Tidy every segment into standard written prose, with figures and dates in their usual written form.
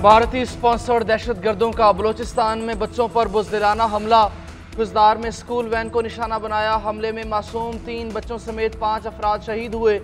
भारतीय स्पॉन्सर्ड दहशतगर्दों का बलूचिस्तान में बच्चों पर बुज़दिलाना हमला। गुजदार में स्कूल वैन को निशाना बनाया। हमले में मासूम 3 बच्चों समेत 5 अफराद शहीद हुए।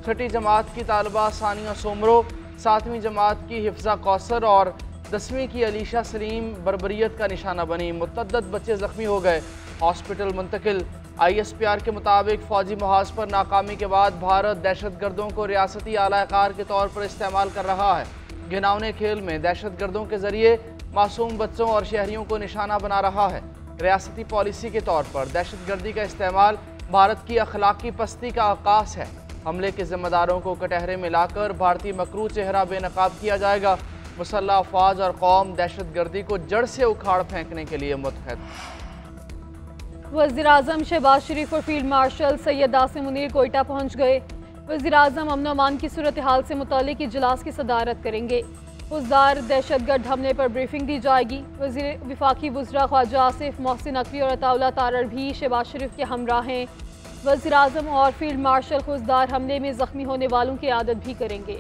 6ठी जमात की तालिबा सानिया सोमरो, 7वीं जमात की हिफ्जा कौसर और 10वीं की अलीशा सलीम बर्बरियत का निशाना बनी। मुतअद्दिद बच्चे जख्मी हो गए, हॉस्पिटल मुंतकिल। ISPR के मुताबिक फौजी महाज पर नाकामी के बाद भारत दहशतगर्दों को रियासती आलाकार के तौर पर इस्तेमाल कर रहा है। घिनौने खेल में दहशतगर्दों के जरिए मासूम बच्चों और शहरियों को निशाना बना रहा है। रियासती पॉलिसी के तौर पर दहशतगर्दी का इस्तेमाल भारत की अखलाकी पस्ती का आकाश है। हमले के जिम्मेदारों को कटहरे में लाकर भारतीय मकरू चेहरा बेनकाब किया जाएगा। मुसल्लह अफवाज और कौम दहशतगर्दी को जड़ से उखाड़ फेंकने के लिए मुतहद। वज़ीर-ए-आज़म शहबाज शरीफ और फील्ड मार्शल सैयद आसिम मुनीर कोयटा पहुँच गए। वज़ीर-ए-आज़म अमन अमान की सूरत हाल से मुतालिक इजलास की सदारत करेंगे। फौजदार दहशतगर्द हमले पर ब्रीफिंग दी जाएगी। वज़ीर विफाकी वज़रा ख्वाजा आसिफ मोहसिन नकवी और अताउल्लाह तारड़ भी शहबाज शरीफ के हमरा हैं। वज़ीर-ए-आज़म और फील्ड मार्शल फौजदार हमले में ज़ख्मी होने वालों की आदत भी करेंगे।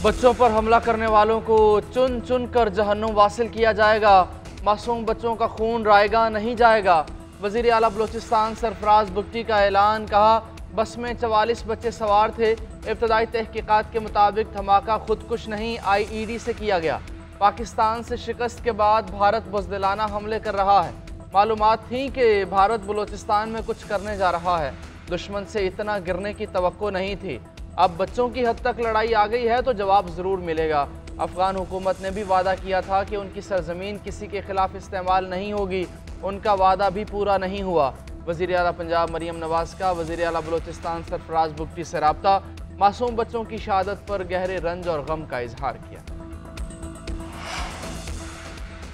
बच्चों पर हमला करने वालों को चुन चुन कर जहन्नुम वासिल किया जाएगा। मासूम बच्चों का खून रायगा नहीं जाएगा। वज़ीर आला बलूचिस्तान सरफराज बुगटी का ऐलान। कहा, बस में 44 बच्चे सवार थे। इब्तदाई तहकीकात के मुताबिक धमाका खुदकुश नहीं, IED से किया गया। पाकिस्तान से शिकस्त के बाद भारत बुज़दिलाना हमले कर रहा है। मालूमात थी कि भारत बलूचिस्तान में कुछ करने जा रहा है। दुश्मन से इतना गिरने की तवक्को नहीं थी। अब बच्चों की हद तक लड़ाई आ गई है तो जवाब ज़रूर मिलेगा। अफ़गान हुकूमत ने भी वादा किया था कि उनकी सरजमीन किसी के खिलाफ इस्तेमाल नहीं होगी। उनका वादा भी पूरा नहीं हुआ। वज़ीर आला पंजाब मरीम नवाज़ का वज़ीर आला बलूचिस्तान सरफराज बुगटी से रब्ता। मासूम बच्चों की शहादत पर गहरे रंज और गम का इजहार किया।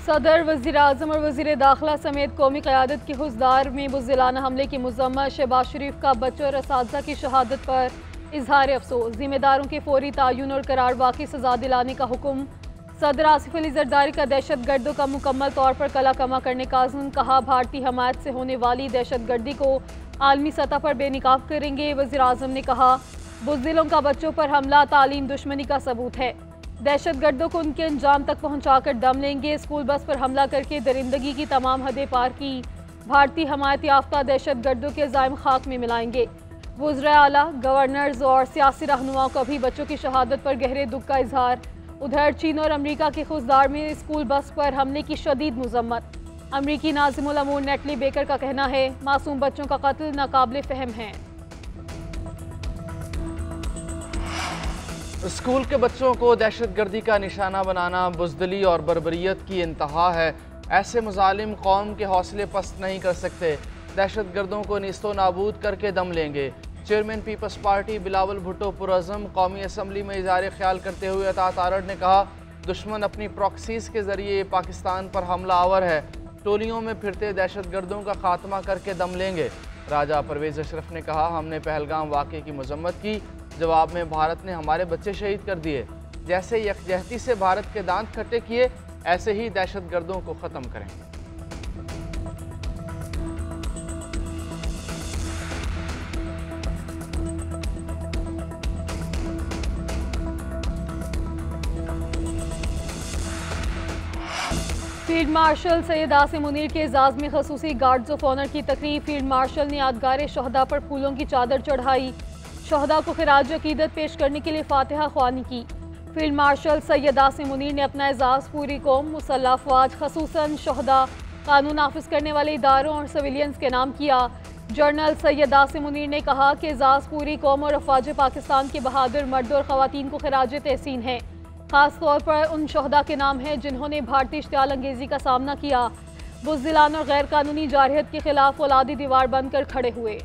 सदर, वज़ीर-ए-आज़म और वज़ीर दाखिला समेत कौमी क़यादत की हुज़दार में बुज़दिलाना हमले की मज़म्मत। शहबाज शरीफ का बच्चों और असातिज़ा की शहादत पर इजहार अफसोस। ज़िम्मेदारों के फौरी तयन और करार वाक़ई सज़ा दिलाने का हुक्म। सदर आसिफ अली ज़रदारी का दहशतगर्दों का मुकम्मल तौर पर कला कमा करने का अज़्म। कहा, भारतीय हमायत से होने वाली दहशतगर्दी को आलमी सतह पर बेनकाब करेंगे। वज़ीर-ए-आज़म ने कहा, बुज़दिलों का बच्चों पर हमला तालीम दुश्मनी का सबूत है। दहशतगर्दों को उनके अंजाम तक पहुँचा कर दम लेंगे। स्कूल बस पर हमला करके दरिंदगी की तमाम हदें पार की। भारतीय हमायत याफ्ता दहशतगर्दों के ज़ाइम खाक में मिलाएंगे। वज़ीर आला, गवर्नर्स और सियासी रहनुमाओं का भी बच्चों की शहादत पर गहरे दुख का इजहार। उधर चीन और अमरीका की खुजदार में स्कूल बस पर हमले की शदीद मुज़म्मत। अमरीकी नाज़िमुल अमूर नेटली बेकर का कहना है, मासूम बच्चों का कत्ल नाकाबिल फ़हम है। स्कूल के बच्चों को दहशतगर्दी का निशाना बनाना बुज़दिली और बर्बरियत की इंतहा है। ऐसे मुजालिम कौम के हौसले पस्त नहीं कर सकते। दहशतगर्दों को निस्तो नाबूद करके दम लेंगे। Chairman peoples party Bilawal Bhutto पुरअज़्म कौमी असम्बली में इज़हार ख्याल करते हुए अता तारड़ ने कहा, दुश्मन अपनी प्रॉक्सीज़ के ज़रिए पाकिस्तान पर हमला आवर है। टोलियों में फिरते दहशतगर्दों का खात्मा करके दम लेंगे। राजा परवेज़ अशरफ ने कहा, हमने पहलगाम वाक़े की मजम्मत की, जवाब में भारत ने हमारे बच्चे शहीद कर दिए। जैसे यकजहती से भारत के दांत खट्टे किए, ऐसे ही दहशतगर्दों को ख़त्म करेंगे। फील्ड मार्शल सैयद आसिम मुनीर के एजाज़ में खसूसी गार्ड्स ऑफ ऑनर की तकरीब। फील्ड मार्शल ने यादगार शहदा पर फूलों की चादर चढ़ाई। शहदा को खिराज अकीदत पेश करने के लिए फातिहा ख्वानी की। फील्ड मार्शल सैयद आसिम मुनीर ने अपना एजाज़ पूरी कौम, मुसल्लह अफवाज, खसूसन शहदा, कानून नाफिज करने वाले इदारों और सिविलियंस के नाम किया। जनरल सैयद आसिम मुनीर ने कहा कि एजाज़ पूरी कौम और अफवाज पाकिस्तान के बहादुर मर्द और ख़वातीन को खिराज तहसीन है। खास तौर पर उन शहदा के नाम हैं जिन्होंने भारतीय इश्तियाल अंगेज़ी का सामना किया, बुज़दिलाना और गैर कानूनी जारहियत के खिलाफ औलादी दीवार बनकर खड़े हुए।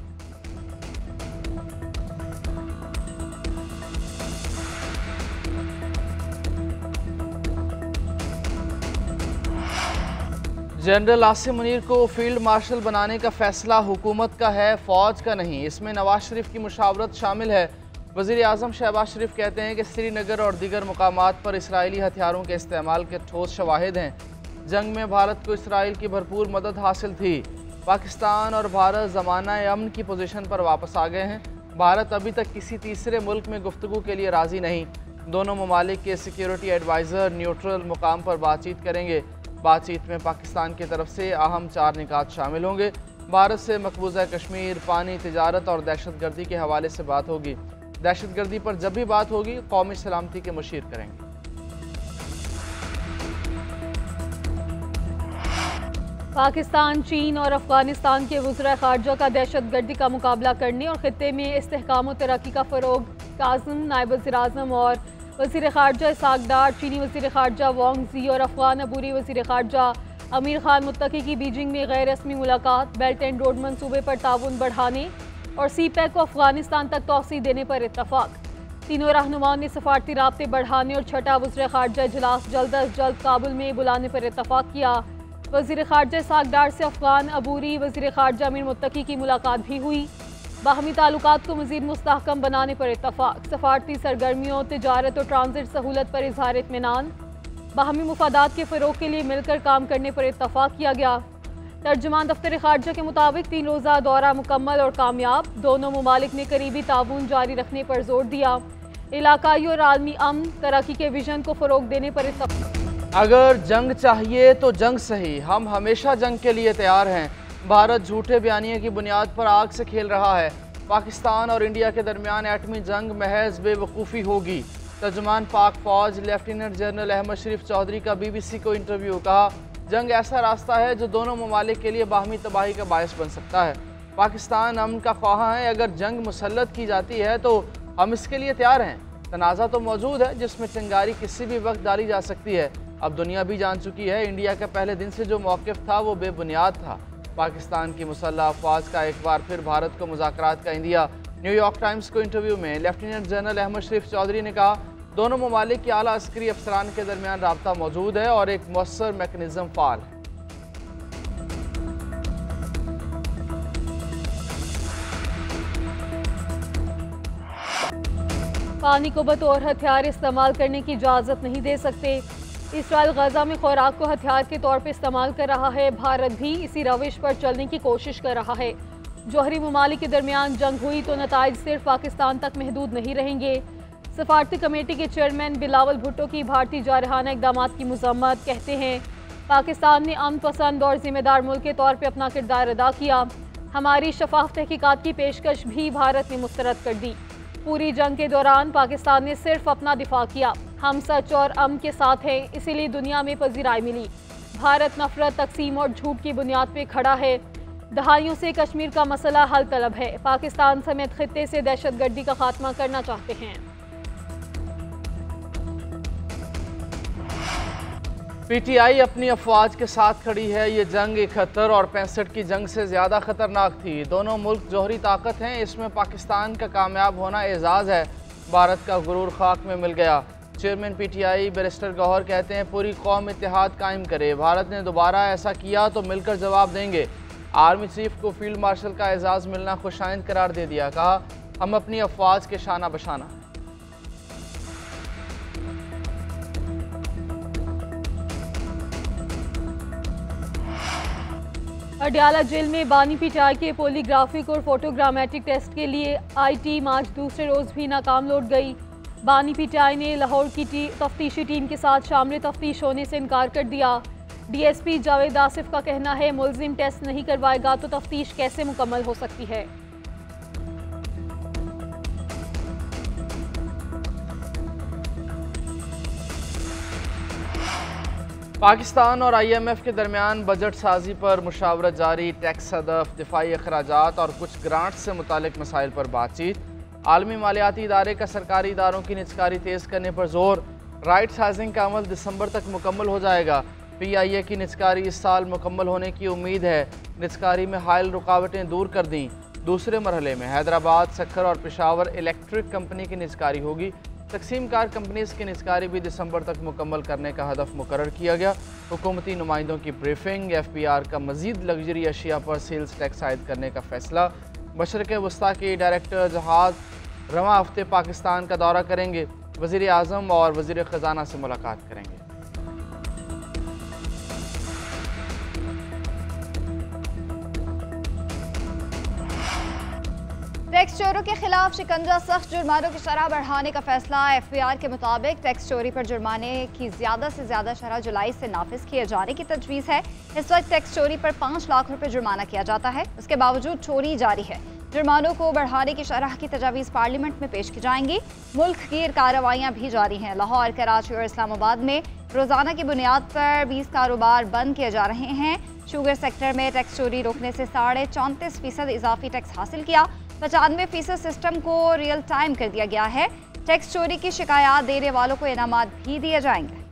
जनरल आसिम मुनीर को फील्ड मार्शल बनाने का फैसला हुकूमत का है, फ़ौज का नहीं। इसमें नवाज शरीफ की मुशावरत शामिल है। वज़ीर आज़म शहबाज शरीफ कहते हैं कि श्रीनगर और दीगर मुकामात पर इसराइली हथियारों के इस्तेमाल के ठोस शवाहिद हैं। जंग में भारत को इसराइल की भरपूर मदद हासिल थी। पाकिस्तान और भारत ज़माना अमन की पोजीशन पर वापस आ गए हैं। भारत अभी तक किसी तीसरे मुल्क में गुफ्तगू के लिए राज़ी नहीं। दोनों ममालिक के सिक्योरिटी एडवाइज़र न्यूट्रल मुकाम पर बातचीत करेंगे। बातचीत में पाकिस्तान की तरफ से अहम 4 निकात शामिल होंगे। भारत से मकबूजा कश्मीर, पानी, तिजारत और दहशतगर्दी के हवाले से बात होगी। दहशतगर्दी पर जब भी बात होगी कौमी सलामती के मुशीर करेंगे। पाकिस्तान, चीन और अफगानिस्तान के वज़ीर ख़ारजा का दहशतगर्दी का मुकाबला करने और ख़ित्ते में इस्तेहकाम और तरक्की का फ़रोग़। काज़िम, नायब वज़ीर-ए-आज़म और वज़ीर ख़ारजा इसहाक़ डार, चीनी वज़ीर ख़ारजा वांग ज़ी और अफ़गान अबूरी वज़ीर ख़ारजा अमीर खान मुत्तकी की बीजिंग में गैर रस्मी मुलाकात। बेल्ट एंड रोड मनसूबे पर ताउन बढ़ाने और CPEC को अफ़गानिस्तान तक तोसी देने पर इत्तफ़ाक़। तीनों रहनुमाओं ने सफ़ारती राब्ते बढ़ाने और छठा वज़ीर ख़ारजा इजलास जल्द अज जल्द काबुल में बुलाने पर इत्तफ़ाक़ किया। वज़ीर ख़ारजा इसहाक़ डार से अफ़गान अबूरी वज़ीर ख़ारजा अमीर मुत्तकी की मुलाकात भी हुई। बाहमी ताल्लुकात को मज़ीद मुस्तहकम बनाने पर इत्तफ़ाक़। सफ़ारती सरगर्मियों, तिजारत और ट्रांजिट सहूलत पर इज़हार इत्मीनान। बाहमी मुफादात के फ़रोग़ के लिए मिलकर काम करने पर इत्तफ़ाक़ किया गया। तर्जुमान दफ्तर ख़ारजा के मुताबिक 3 रोज़ा दौरा मुकम्मल और कामयाब। दोनों ममालिक ने करीबी ताउन जारी रखने पर जोर दिया। इलाकाई और आलमी अमन तरक्की के विजन को फ़रोग़ देने पर इत्तफ़ाक़। अगर जंग चाहिए तो जंग सही, हम हमेशा जंग के लिए तैयार हैं। भारत झूठे बयानिए की बुनियाद पर आग से खेल रहा है। पाकिस्तान और इंडिया के दरमियान एटमी जंग महज बेवकूफ़ी होगी। तर्जुमान पाक फ़ौज लेफ्टिनेंट जनरल अहमद शरीफ चौधरी का BBC को इंटरव्यू। कहा, जंग ऐसा रास्ता है जो दोनों ममालिक के लिए बाहमी तबाही का बायस बन सकता है। पाकिस्तान अमन का ख्वाह है, अगर जंग मुसल्लत की जाती है तो हम इसके लिए तैयार हैं। तनाज़ा तो मौजूद है जिसमें चिंगारी किसी भी वक्त डाली जा सकती है। अब दुनिया भी जान चुकी है इंडिया का पहले दिन से जो मौक़िफ़ था वो बेबुनियाद था। पाकिस्तान की मुसल्लह अफ़वाज का एक बार फिर भारत को मुज़ाकरात का इंदिया। न्यूयॉर्क टाइम्स को इंटरव्यू में लेफ्टिनेंट जनरल अहमद शरीफ चौधरी ने कहा, दोनों ममालिक के आला अस्करी अफसरान के दरमियान राब्ता मौजूद है और एक मौसर मैकेनिज़्म फ़ाल है। पानी को बतौर हथियार इस्तेमाल करने की इजाज़त नहीं दे सकते। इसराइल गजा में खुराक को हथियार के तौर पर इस्तेमाल कर रहा है। भारत भी इसी रविश पर चलने की कोशिश कर रहा है। जौहरी ममालिक के दरमियान जंग हुई तो नताइज सिर्फ पाकिस्तान तक महदूद नहीं रहेंगे। सफारती कमेटी के चेयरमैन बिलावल भुट्टो की भारतीय जारहाना इक़दाम की मज़म्मत। कहते हैं, पाकिस्तान ने अमन पसंद और ज़िम्मेदार मुल्क के तौर पर अपना किरदार अदा किया। हमारी शफाफ तहकीकात की पेशकश भी भारत ने मुस्तरद कर दी। पूरी जंग के दौरान पाकिस्तान ने सिर्फ अपना दिफा किया। हम सच और अमन के साथ हैं, इसीलिए दुनिया में पज़ीराई मिली। भारत नफरत, तकसीम और झूठ की बुनियाद पर खड़ा है। दहाइयों से कश्मीर का मसला हल तलब है। पाकिस्तान समेत खित्ते से दहशतगर्दी का खात्मा करना चाहते हैं। PTI अपनी अफवाज के साथ खड़ी है। ये जंग 71 और 65 की जंग से ज़्यादा ख़तरनाक थी। दोनों मुल्क जौहरी ताकत हैं, इसमें पाकिस्तान का कामयाब होना एजाज़ है। भारत का गुरूर खाक में मिल गया। चेयरमैन PTI बैरिस्टर गौहर कहते हैं, पूरी कौम इत्तेहाद कायम करे। भारत ने दोबारा ऐसा किया तो मिलकर जवाब देंगे। आर्मी चीफ को फील्ड मार्शल का एजाज़ मिलना खुशाइंद करार दे दिया। कहा, हम अपनी अफवाज के शाना बशाना। अडयाला जेल में बानी PTI के पोलीग्राफिक और फोटोग्रामेटिक टेस्ट के लिए आई टीम आज दूसरे रोज़ भी नाकाम लौट गई। बानी PTI ने लाहौर की तफ्तीशी टीम के साथ शामिल तफ्तीश होने से इनकार कर दिया। DSP जावेद आसिफ का कहना है, मुलजिम टेस्ट नहीं करवाएगा तो तफ्तीश कैसे मुकम्मल हो सकती है। पाकिस्तान और IMF के दरमियान बजट साजी पर मुशावरत जारी। टैक्स हदफ, दिफाई अखराजात और कुछ ग्रांट्स से मुतालिक मसाइल पर बातचीत। आलमी मालियाती इदारे का सरकारी इदारों की निजकारी तेज़ करने पर जोर। राइट साइजिंग का अमल दिसंबर तक मुकम्मल हो जाएगा। PIA की निजकारी इस साल मुकम्मल होने की उम्मीद है। निजकारी में हायल रुकावटें दूर कर दी। दूसरे मरहले में हैदराबाद, सक्खर और पेशावर इलेक्ट्रिक कंपनी की निजकारी होगी। तकसीम कार कंपनीज की निजकारी भी दिसंबर तक मुकम्मल करने का हदफ मुकर्रर किया गया। हुकूमती नुमाइंदों की ब्रीफिंग। FBR का मजीद लग्जरी अशिया पर सेल्स टैक्स आयद करने का फैसला। मशरक़ वस्ता के डायरेक्टर जहाज़ रवां हफ्ते पाकिस्तान का दौरा करेंगे। वज़ीर आज़म और वज़ीर ख़जाना से मुलाकात करेंगे। टैक्स चोरों के खिलाफ शिकंजा, सख्त जुर्मानों की शरह बढ़ाने का फैसला। एफबीआर के मुताबिक टैक्स चोरी पर जुर्माने की ज्यादा से ज्यादा शरह जुलाई से नाफिज किए जाने की तजवीज़ है। इस वक्त टैक्स चोरी पर 5 लाख रुपए जुर्माना किया जाता है। उसके बावजूद चोरी जारी है। जुर्मानों को बढ़ाने की शरह की तजावीज़ पार्लियामेंट में पेश की जाएंगी। मुल्क गिर कार्रवाइयाँ भी जारी हैं। लाहौर, कराची और इस्लामाबाद में रोजाना की बुनियाद पर 20 कारोबार बंद किए जा रहे हैं। शुगर सेक्टर में टैक्स चोरी रोकने से 34.5% इजाफी टैक्स हासिल किया। 95% सिस्टम को रियल टाइम कर दिया गया है। टैक्स चोरी की शिकायत देने वालों को इनामात भी दिए जाएंगे।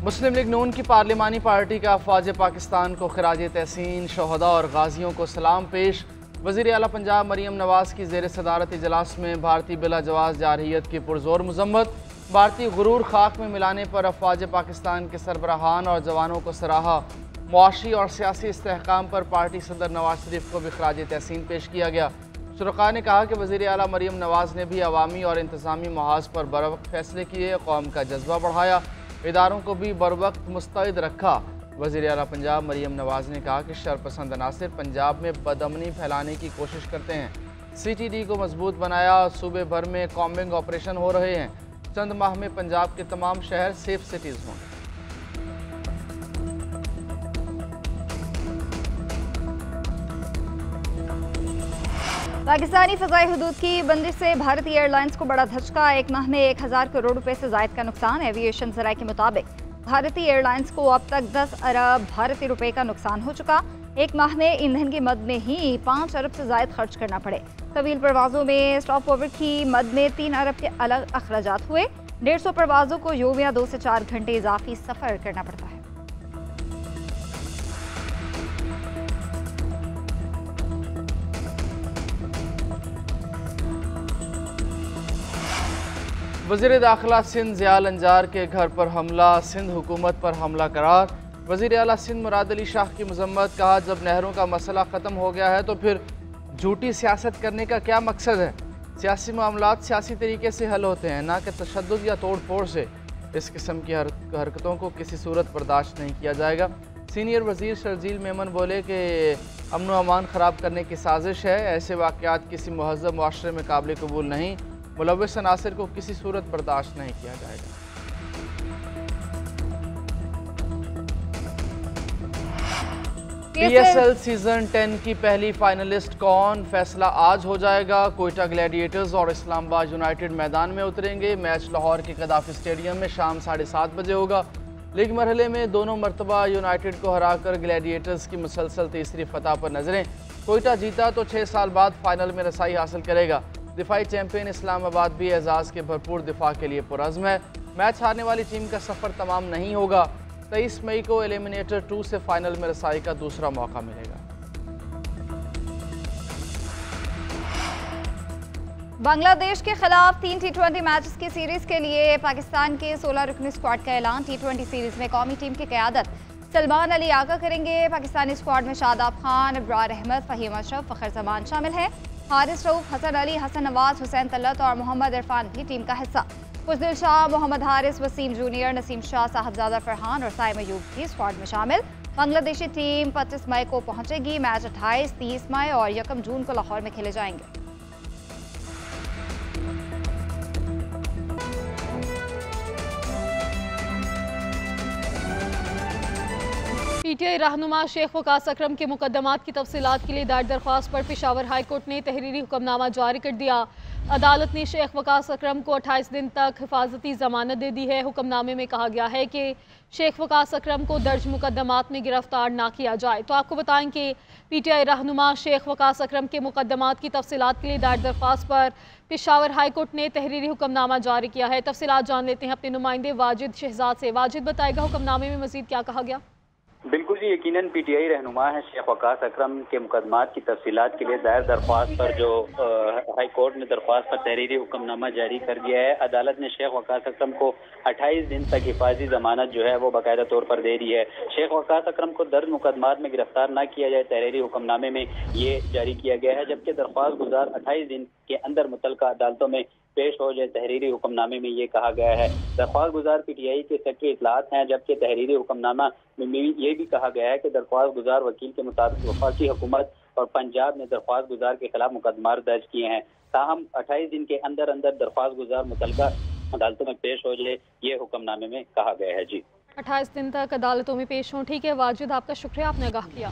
मुस्लिम लीग नून की पार्लिमानी पार्टी का अफवाज पाकिस्तान को खराज तहसीन शहदा और गाजियों को सलाम पेश। वज़ीर आला पंजाब मरीम नवाज़ की ज़ेर सदारत इजलास में भारतीय बिला जवाज़ जारहियत की पुरजोर मजम्मत। भारतीय गुरूर खाक में मिलाने पर अफवाज पाकिस्तान के सरबराहान और जवानों को सराहा। मुआशी और सियासी इस्तेहकाम पर पार्टी सदर नवाज शरीफ को भी खराज तहसीन पेश किया गया। शुरका ने कहा कि वज़ीर आला मरीम नवाज़ ने भी अवामी और इंतज़ामी महाज पर बरवक्त फैसले किए, कौम का जज्बा बढ़ाया, इदारों को भी बरवक्त मुस्तैद रखा। वज़ीर आला पंजाब मरीम नवाज़ ने कहा कि शरपसंद अनासिर पंजाब में बदअमनी फैलाने की कोशिश करते हैं। CTD को मजबूत बनाया। सूबे भर में कॉम्बिंग ऑपरेशन हो रहे हैं। चंद माह में पंजाब के तमाम शहर सेफ सिटीज़ होंगे। पाकिस्तानी फ़ज़ाई हुदूद की बंदिश से भारतीय एयरलाइंस को बड़ा धचका। एक माह में 1000 करोड़ रुपए से ज़ायद का नुकसान। एविएशन ज़राए के मुताबिक भारतीय एयरलाइंस को अब तक 10 अरब भारतीय रुपए का नुकसान हो चुका। एक माह में ईंधन की मद में ही 5 अरब से ज़ायद खर्च करना पड़े। तवील परवाज़ों में स्टॉप ओवर की मद में 3 अरब के अलग अखराजात हुए। 150 परवाज़ों को योमिया 2 से 4 घंटे इजाफी सफ़र करना पड़ता है। वज़ीर दाखिला सिंध ज़ियाल अंजार के घर पर हमला। सिंध हुकूमत पर हमला करार। वज़ीर आला सिंध मुराद अली शाह की मजम्मत। कहा जब नहरों का मसला ख़त्म हो गया है तो फिर झूठी सियासत करने का क्या मकसद है। सियासी मामलात सियासी तरीके से हल होते हैं, ना कि तशद्दुद या तोड़ फोड़ से। इस किस्म की हरकतों को किसी सूरत बर्दाश्त नहीं किया जाएगा। सीनियर वज़ीर शर्जील मेमन बोले कि अमन व अमान ख़राब करने की साजिश है। ऐसे वाक़यात किसी महज़ब मुआशरे में काबिल कबूल नहीं। मुलव्वस अनासिर को किसी सूरत बर्दाश्त नहीं किया जाएगा। PSL सीजन 10 की पहली फाइनलिस्ट कौन, फैसला आज हो जाएगा। कोयटा ग्लैडिएटर्स और इस्लामाबाद यूनाइटेड मैदान में उतरेंगे। मैच लाहौर के गद्दाफी स्टेडियम में शाम 7:30 बजे होगा। लीग मरहले में दोनों मरतबा यूनाइटेड को हराकर ग्लैडिएटर्स की मुसलसल तीसरी फतह पर नजरें। कोयटा जीता तो 6 साल बाद फाइनल में रसाई हासिल करेगा। दिफाई चैंपियन इस्लामाबाद भी एजाज़ के भरपूर दिफा के लिए पुरज़्म है। मैच हारने वाली टीम का सफ़र तमाम नहीं होगा। 23 मई को एलिमिनेटर 2 से फाइनल में रसाई का दूसरा मौका मिलेगा। बांग्लादेश के खिलाफ 3 T20 मैचेस की सीरीज के लिए पाकिस्तान के 16 रुकनी स्क्वाड का ऐलान। T20 सीरीज में कौमी टीम की क़यादत सलमान अली आगा करेंगे। पाकिस्तानी स्क्वाड में शादाब खान, इब्रार अहमद, फ़हीम अशरफ, फ़खर जमान शामिल हैं। हारिस रऊफ, हसन अली, हसन नवाज, हुसैन तलत और मोहम्मद इरफान भी टीम का हिस्सा। फजल शाह, मोहम्मद हारिस, वसीम जूनियर, नसीम शाह, साहबजादा फरहान और साइम अयूब भी स्क्वाड में शामिल। बांग्लादेशी टीम 25 मई को पहुंचेगी। मैच 28, 30 मई और 1 जून को लाहौर में खेले जाएंगे। PTI रहनुमा शेख वकास अकरम के मुकदमात की तफसीलात के लिए दायर दरख्वास्त पर पेशावर हाई कोर्ट ने तहरीरी हुक्मनामा जारी कर दिया। अदालत ने शेख वकास अकरम को 28 दिन तक हिफाजती जमानत दे दी है। हुक्मनामे में कहा गया है कि शेख वकास अकरम को दर्ज मुकदमात में गिरफ्तार ना किया जाए। तो आपको बताएं कि PTI रहनुमा शेख वकास अकरम के मुकदमात की तफसीलात के लिए दायर दरख्वास्त पर पेशावर हाई कोर्ट ने तहरीरी हुक्मनामा जारी किया है। तफसीलात जान लेते हैं अपने नुमाइंदे वाजिद शहजाद से। वाजिद, बताएगा हुक्मनामे में मजीद क्या कहा गया? बिल्कुल जी, यकीनन PTI रहनुमा है शेख वकास अकरम के मुकदमात की तफसीलात के लिए दायर दरख्वास्त पर जो हाई कोर्ट ने दरख्वास्त पर तहरीरी हुक्मनामा जारी कर दिया है। अदालत ने शेख वकास अकरम को 28 दिन तक हिफाजी जमानत जो है वो बाकायदा तौर पर दे दी है। शेख वकास अकरम को दर्ज मुकदमात में गिरफ्तार न किया जाए, तहरीरी हुक्मनामे में ये जारी किया गया है। जबकि दरख्वास्त गुजार 28 दिन के अंदर मुतल्लिका अदालतों में पेश हो जाए। तहरीरी हुक्मनामे में ये कहा गया है। दरख्वास्त गुजार PTI के सेक्रेटरी इतलात हैं, जबकि तहरीरी हुक्मनामा में ये भी कहा गया है कि दरख्वास्त गुजार वकील के मुताबिक वफाकी हुकूमत और पंजाब ने दरख्वास्त गुजार के खिलाफ मुकदमा दर्ज किए हैं। ताहम 28 दिन के अंदर अंदर दरख्वास्त गुजार मुतलका अदालतों में पेश हो जाए, ये हुक्मनामे में कहा गया है। जी 28 दिन तक अदालतों में पेश हों। ठीक है वाजिद, आपका शुक्रिया, आपने आगाह किया।